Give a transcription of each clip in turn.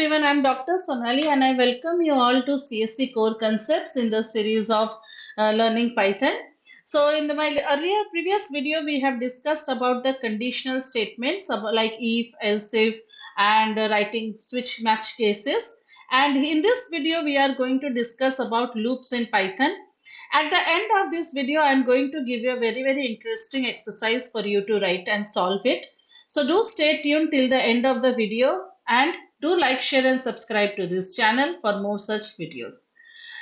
everyone, I'm Dr. Sonali and I welcome you all to CSC Core Concepts in the series of Learning Python. So in my earlier previous video, we have discussed about the conditional statements like if, else if and writing switch match cases. And in this video, we are going to discuss about loops in Python. At the end of this video, I'm going to give you a very interesting exercise for you to write and solve it. So do stay tuned till the end of the video and do like, share and subscribe to this channel for more such videos.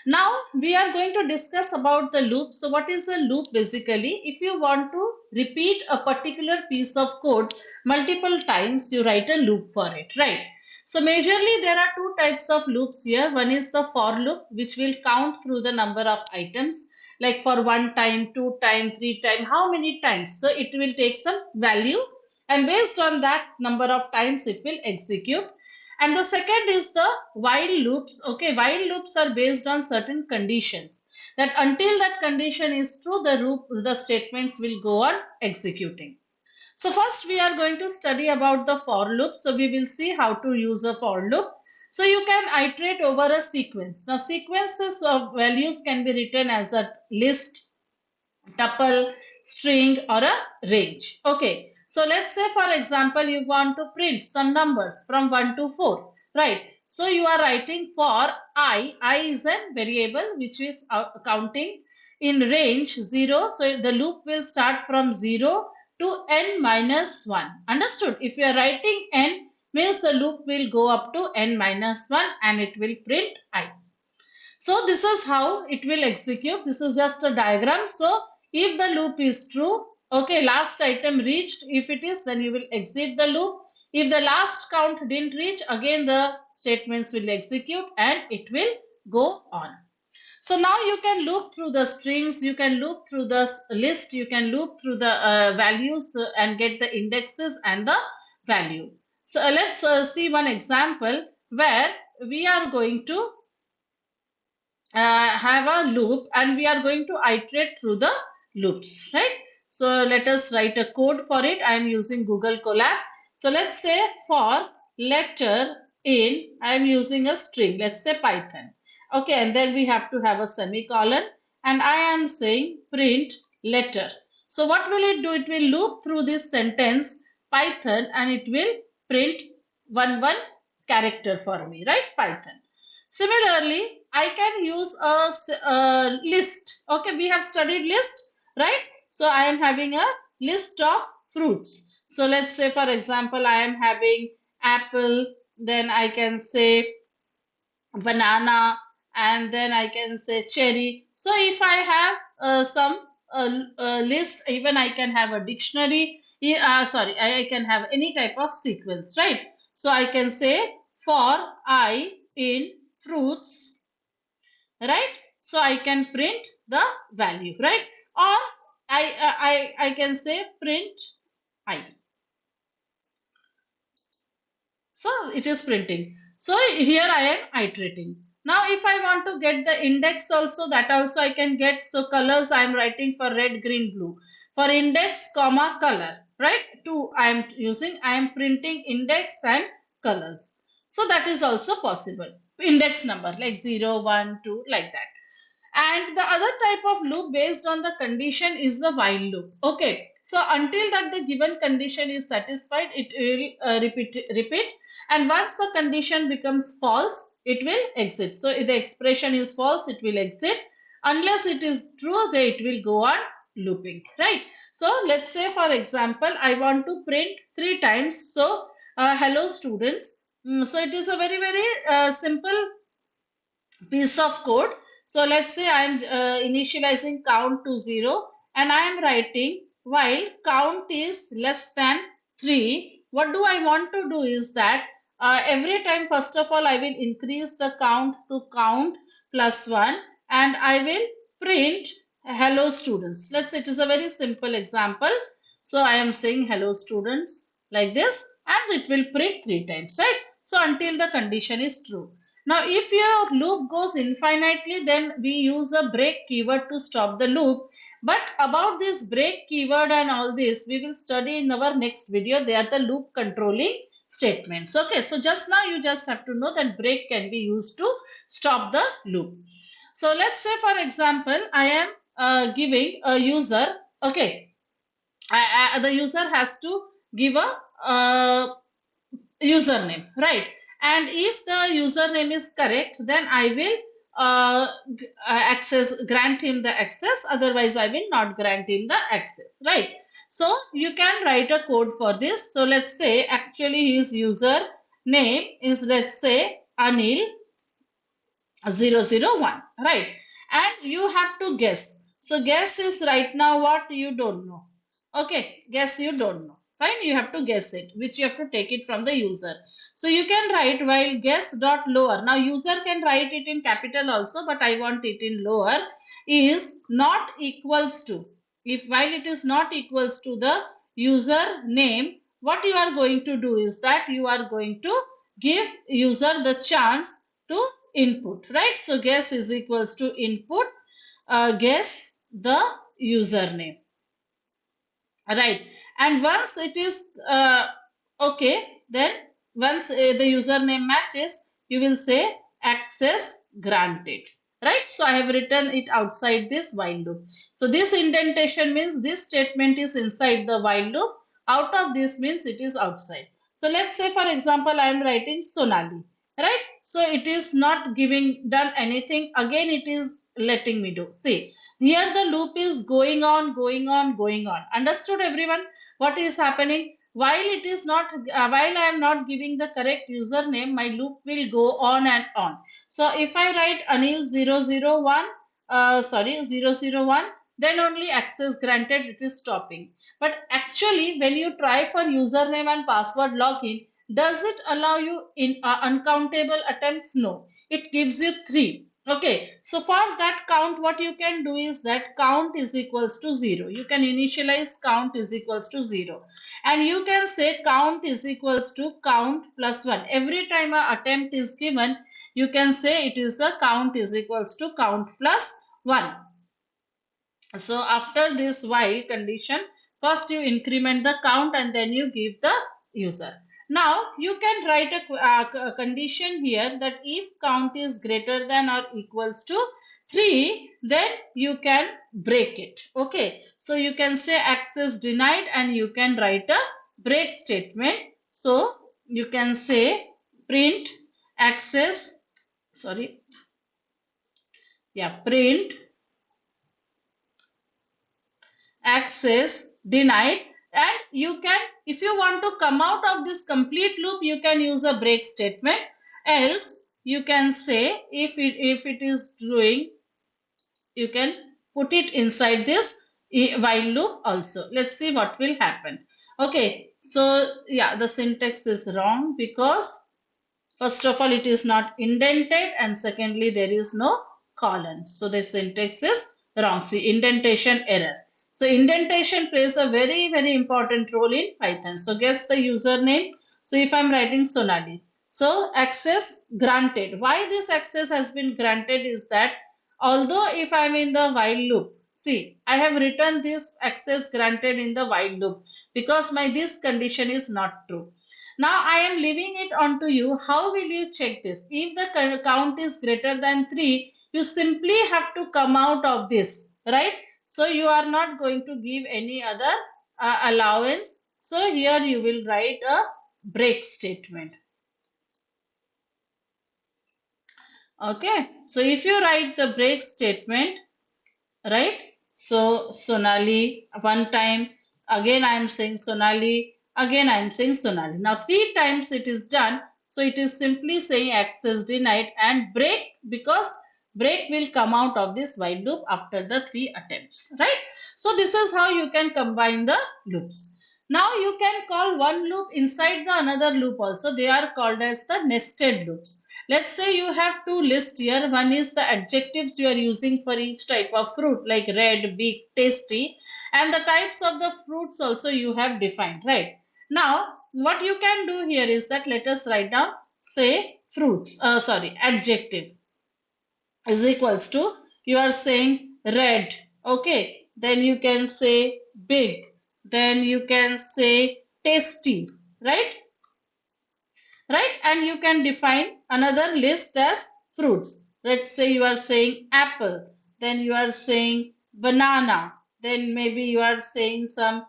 Now we are going to discuss about the loop. So what is a loop basically? If you want to repeat a particular piece of code multiple times, you write a loop for it, right? So majorly there are two types of loops here. One is the for loop, which will count through the number of items, like for 1 time, 2 time, 3 time, how many times. So it will take some value and based on that number of times it will execute. And the second is the while loops. Okay, while loops are based on certain conditions that until that condition is true, the statements will go on executing. So first we are going to study about the for loop. So we will see how to use a for loop. So you can iterate over a sequence. Now sequences of values can be written as a list, tuple, string or a range. Okay. So let's say for example you want to print some numbers from 1 to 4, right? So you are writing for I is a variable which is counting in range 0. So the loop will start from 0 to n minus 1. Understood? If you are writing n, means the loop will go up to n minus 1 and it will print I. So this is how it will execute. This is just a diagram. So if the loop is true, okay, last item reached. If it is, then you will exit the loop. If the last count didn't reach, again the statements will execute and it will go on. So now you can loop through the strings, you can loop through the list, you can loop through the values and get the indexes and the value. So let's see one example where we are going to have a loop and we are going to iterate through the loops, right? So let us write a code for it. I am using Google Colab. So let's say for letter in, I am using a string, let's say Python. Okay, and then we have to have a semicolon and I am saying print letter. So what will it do? It will loop through this sentence Python and it will print one character for me, right? Python. Similarly, I can use a list. Okay, we have studied list, right? So I am having a list of fruits. So let's say for example, I am having apple, then I can say banana, and then I can say cherry. So if I have some list, even I can have a dictionary. I can have any type of sequence, right? So I can say for I in fruits, right? So I can print the value, right? Or I can say print I. So it is printing. So here I am iterating. Now if I want to get the index also, that also I can get. So colors I am writing for red, green, blue. For index, comma, color, right? Two I am using. I am printing index and colors. So that is also possible. Index number like 0, 1, 2 like that. And the other type of loop based on the condition is the while loop. Okay. So until that the given condition is satisfied, it will repeat. And once the condition becomes false, it will exit. So if the expression is false, it will exit. Unless it is true, then it will go on looping, right? So let's say for example, I want to print 3 times. So hello students. So it is a very simple piece of code. So let's say I am initializing count to 0 and I am writing while count is less than 3. What do I want to do is that every time first of all I will increase the count to count plus 1 and I will print hello students. Let's say it is a very simple example. So I am saying hello students like this and it will print 3 times, right? So until the condition is true. Now, if your loop goes infinitely, then we use a break keyword to stop the loop. But about this break keyword and all this, we will study in our next video. They are the loop controlling statements. Okay, so just now you just have to know that break can be used to stop the loop. So let's say, for example, I am giving a user, okay, the user has to give a username, right? And if the username is correct, then I will grant him the access, otherwise I will not grant him the access, right? So you can write a code for this. So let's say actually his user name is, let's say, Anil 001, right? And you have to guess. So guess is right now what you don't know. Okay, guess you don't know. Fine, you have to guess it, which you have to take it from the user. So you can write while guess dot lower. Now user can write it in capital also, but I want it in lower, is not equals to. If while it is not equals to the user name, what you are going to do is that you are going to give user the chance to input, right? So guess is equals to input, guess the username, right? And once it is okay, then once the username matches, you will say access granted, right? So I have written it outside this while loop. So this indentation means this statement is inside the while loop, out of this means it is outside. So let's say, for example, I am writing Sonali, right? So it is not giving done anything, again it is letting me do. See, here the loop is going on, going on, going on. Understood everyone what is happening? While it is not, while I am not giving the correct username, my loop will go on and on. So if I write Anil 001, 001, then only access granted, it is stopping. But actually, when you try for username and password login, does it allow you in uncountable attempts? No, it gives you 3. Okay, so for that count, what you can do is that count is equals to 0. You can initialize count is equals to 0. And you can say count is equals to count plus 1. Every time an attempt is given, you can say it is a count is equals to count plus 1. So after this while condition, first you increment the count and then you give the user. Now you can write a condition here that if count is greater than or equals to 3, then you can break it. Okay, so you can say access denied and you can write a break statement. So you can say print access, print access denied. And you can, if you want to come out of this complete loop, you can use a break statement. Else you can say if it is doing, you can put it inside this while loop also. Let's see what will happen. Okay, so yeah, the syntax is wrong because first of all it is not indented and secondly there is no colon. So the syntax is wrong. See, indentation error. So indentation plays a very, very important role in Python. So guess the username. So if I'm writing Sonali, so access granted. Why this access has been granted is that although if I'm in the while loop, see, I have written this access granted in the while loop because my this condition is not true. Now I am leaving it on to you. How will you check this? If the count is greater than 3, you simply have to come out of this, right? So you are not going to give any other allowance. So here you will write a break statement. Okay. So if you write the break statement, right? So Sonali one time, again I am saying Sonali, again I am saying Sonali. Now 3 times it is done. So it is simply saying access denied and break, because break will come out of this while loop after the 3 attempts, right? So this is how you can combine the loops. Now you can call one loop inside the another loop also. They are called as the nested loops. Let's say you have 2 lists here. One is the adjectives you are using for each type of fruit, like red, big, tasty, and the types of the fruits also you have defined, right? Now what you can do here is that let us write down, say fruits, adjective is equals to, you are saying red, okay, then you can say big, then you can say tasty, right? right? And you can define another list as fruits. Let's say you are saying apple, then you are saying banana, then maybe you are saying some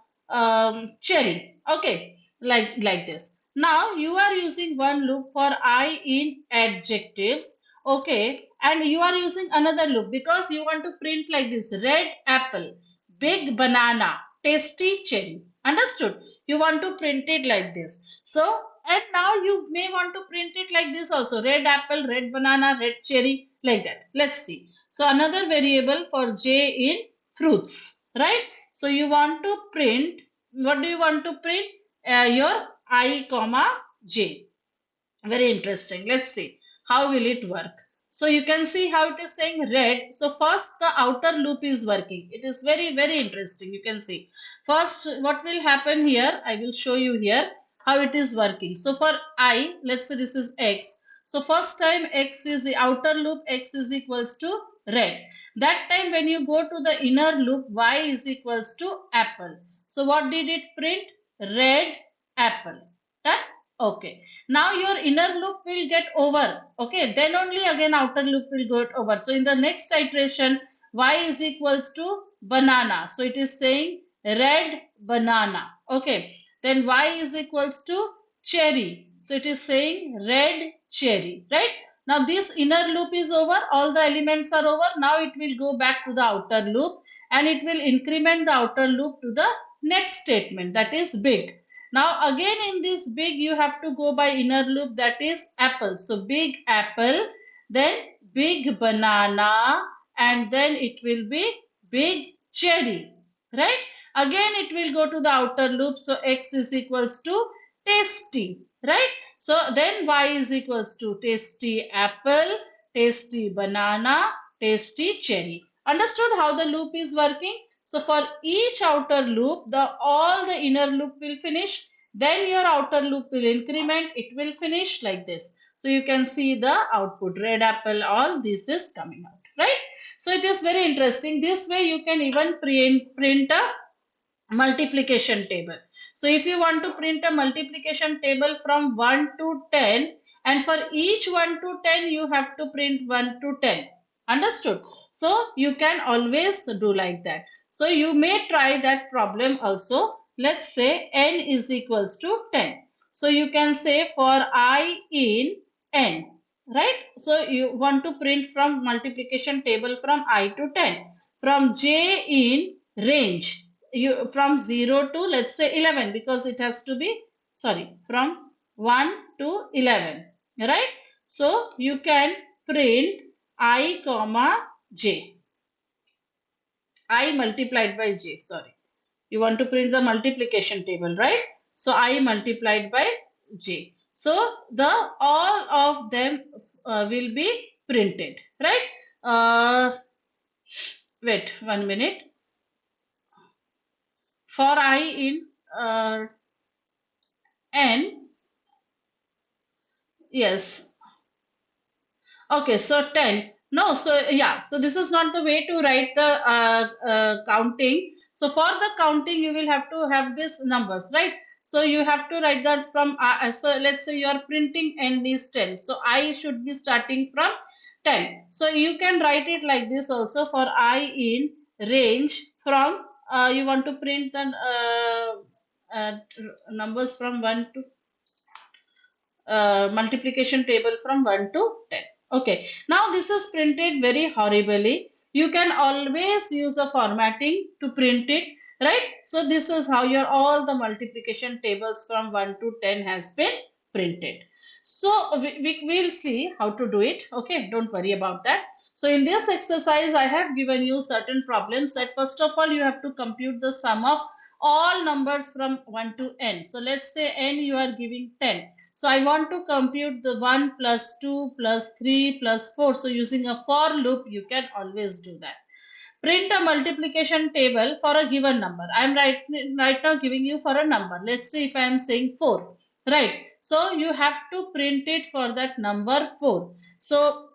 cherry. Okay, like this. Now you are using one loop for I in adjectives. Okay, and you are using another loop because you want to print like this: red apple, big banana, tasty cherry. Understood? You want to print it like this. So, and now you may want to print it like this also: red apple, red banana, red cherry, like that. Let's see. So, another variable for J in fruits, right? So, you want to print, what do you want to print? Your I comma J. Very interesting. Let's see how will it work. So you can see how it is saying red. So first the outer loop is working. It is very interesting. You can see first what will happen here. I will show you here how it is working. So for I, let's say this is X. So first time X is the outer loop, X is equals to red. That time when you go to the inner loop, Y is equals to apple. So what did it print? Red apple. That okay. Now your inner loop will get over. Okay, then only again outer loop will get over. So in the next iteration, Y is equals to banana. So it is saying red banana. Okay, then Y is equals to cherry. So it is saying red cherry, right? Now this inner loop is over. All the elements are over. Now it will go back to the outer loop and it will increment the outer loop to the next statement, that is big. Now again in this big you have to go by inner loop, that is apple. So big apple, then big banana, and then it will be big cherry, right? Again it will go to the outer loop. So X is equals to tasty, right? So then Y is equals to tasty apple, tasty banana, tasty cherry. Understood how the loop is working? So for each outer loop, all the inner loop will finish. Then your outer loop will increment. It will finish like this. So you can see the output: red apple, all this is coming out, right? So it is very interesting. This way you can even print a multiplication table. So if you want to print a multiplication table from 1 to 10, and for each 1 to 10 you have to print 1 to 10. Understood? So you can always do like that. So you may try that problem also. Let's say n is equals to 10. So you can say for I in n, right? So you want to print from multiplication table from I to 10. From j in range, you from 0 to, let's say, 11, because it has to be, sorry, from 1 to 11, right? So you can print I comma j, I multiplied by j, sorry. You want to print the multiplication table, right? So I multiplied by j. So the all of them will be printed, right? Wait 1 minute. For I in n, yes. Okay, so 10. No, so yeah, so this is not the way to write the counting. So for the counting, you will have to have these numbers, right? So you have to write that from, so let's say you are printing n is 10. So I should be starting from 10. So you can write it like this also: for I in range from, you want to print the numbers from 1 to multiplication table from 1 to 10. Okay, now this is printed very horribly. You can always use a formatting to print it, right? So this is how your all the multiplication tables from 1 to 10 has been printed. So we will see how to do it. Okay, don't worry about that. So in this exercise, I have given you certain problems that first of all you have to compute the sum of all numbers from 1 to n. So let's say n you are giving 10. So I want to compute the 1 plus 2 plus 3 plus 4. So using a for loop, you can always do that. Print a multiplication table for a given number. I am right now giving you for a number. Let's say if I am saying 4, right? So you have to print it for that number 4. So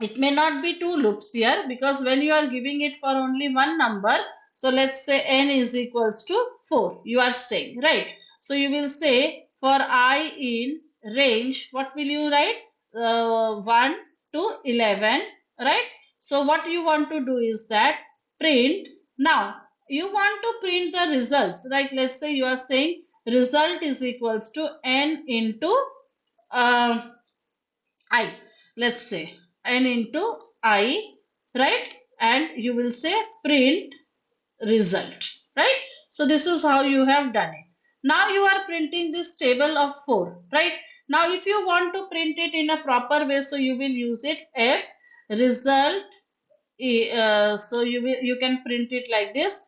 it may not be two loops here, because when you are giving it for only one number, so let's say n is equals to 4, you are saying, right? So you will say for I in range, what will you write? 1 to 11, right? So what you want to do is that print. Now you want to print the results, right? Let's say you are saying result is equals to n into uh, I. Let's say n into I, right? And you will say print result, right? So this is how you have done it. Now you are printing this table of 4, right? Now if you want to print it in a proper way, so you will use it f result. So you can print it like this.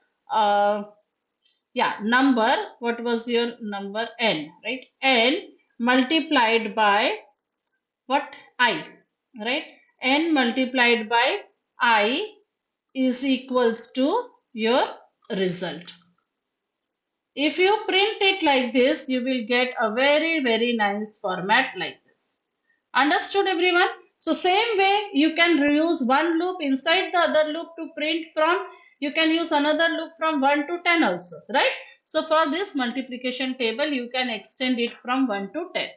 Yeah, number, what was your number? N, right? N multiplied by what? I, right? N multiplied by I is equals to your result. If you print it like this, you will get a very, very nice format like this. Understood, everyone? So same way, you can reuse one loop inside the other loop to print from. You can use another loop from 1 to 10 also, right? So for this multiplication table, you can extend it from 1 to 10.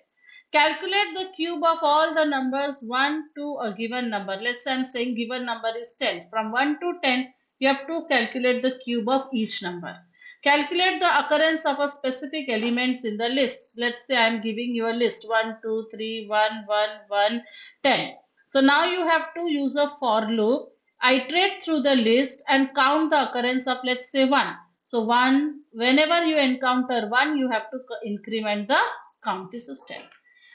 Calculate the cube of all the numbers 1 to a given number. Let's say I'm saying given number is 10. From 1 to 10, you have to calculate the cube of each number. Calculate the occurrence of a specific elements in the lists. Let's say I'm giving you a list 1, 2, 3, 1, 1, 1, 10. So now you have to use a for loop, iterate through the list and count the occurrence of, let's say, 1. So 1, whenever you encounter 1, you have to increment the count. This is 10.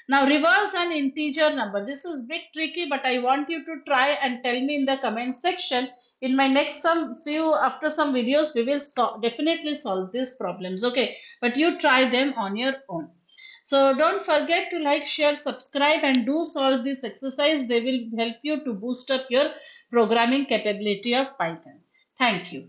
Now reverse an integer number. This is bit tricky, but I want you to try and tell me in the comment section. In my next after some videos, we will definitely solve these problems. Okay, but you try them on your own. So don't forget to like, share, subscribe, and do solve this exercise. They will help you to boost up your programming capability of Python. Thank you.